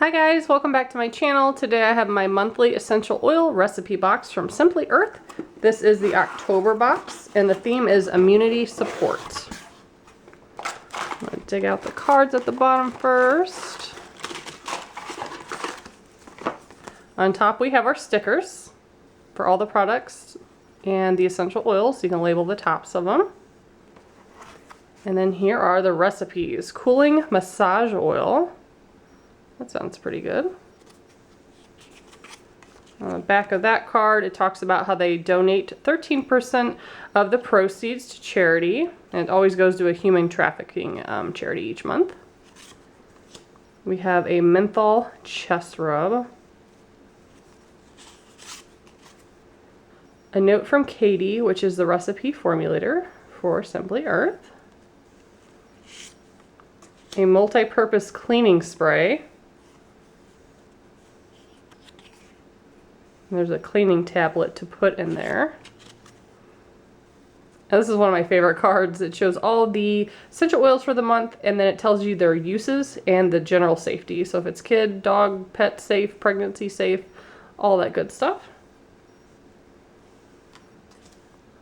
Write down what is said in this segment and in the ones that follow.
Hi guys, welcome back to my channel. Today I have my monthly essential oil recipe box from Simply Earth. This is the October box and the theme is immunity support. I'm going to dig out the cards at the bottom first. On top we have our stickers for all the products and the essential oils, so you can label the tops of them. And then here are the recipes. Cooling massage oil. That sounds pretty good. On the back of that card, it talks about how they donate 13% of the proceeds to charity, and it always goes to a human trafficking charity each month. We have a menthol chest rub. A note from Katie, which is the recipe formulator for Simply Earth. A multi-purpose cleaning spray. There's a cleaning tablet to put in there. Now, this is one of my favorite cards. It shows all the essential oils for the month, and then it tells you their uses and the general safety. So if it's kid, dog, pet safe, pregnancy safe, all that good stuff.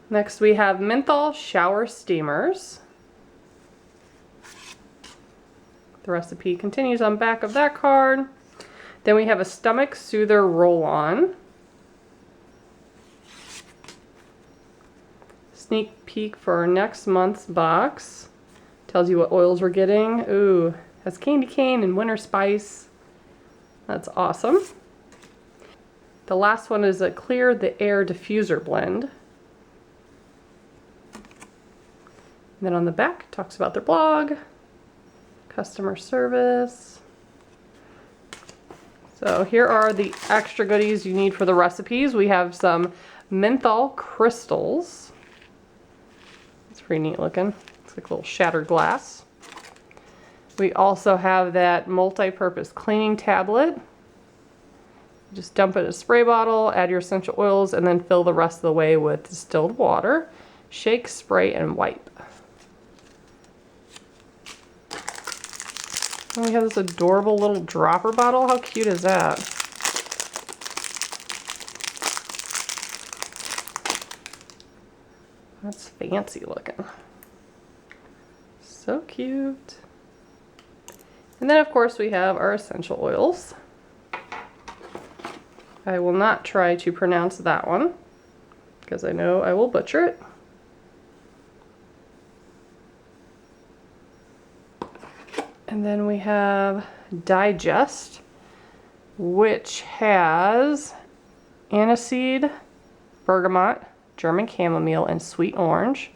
Next we have menthol shower steamers. The recipe continues on back of that card. Then we have a stomach soother roll-on. Sneak peek for our next month's box. Tells you what oils we're getting. Ooh, has candy cane and winter spice. That's awesome. The last one is a clear the air diffuser blend. And then on the back it talks about their blog, customer service. So here are the extra goodies you need for the recipes. We have some menthol crystals. It's pretty neat looking. It's like a little shattered glass. We also have that multi-purpose cleaning tablet. Just dump it in a spray bottle, add your essential oils, and then fill the rest of the way with distilled water. Shake, spray, and wipe. And we have this adorable little dropper bottle. How cute is that? That's fancy looking. So cute. And then of course we have our essential oils. I will not try to pronounce that one because I know I will butcher it. And then we have Digest, which has aniseed, bergamot, German chamomile, and sweet orange.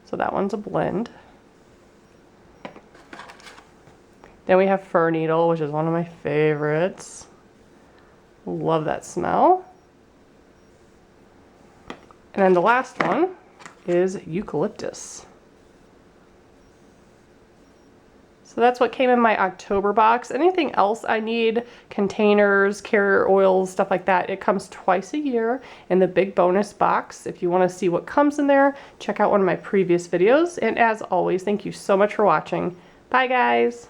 So that one's a blend. Then we have fir needle, which is one of my favorites. Love that smell. And then the last one is eucalyptus. So that's what came in my October box. Anything else I need, containers, carrier oils, stuff like that, it comes twice a year in the big bonus box. If you want to see what comes in there, check out one of my previous videos. And as always, thank you so much for watching. Bye guys!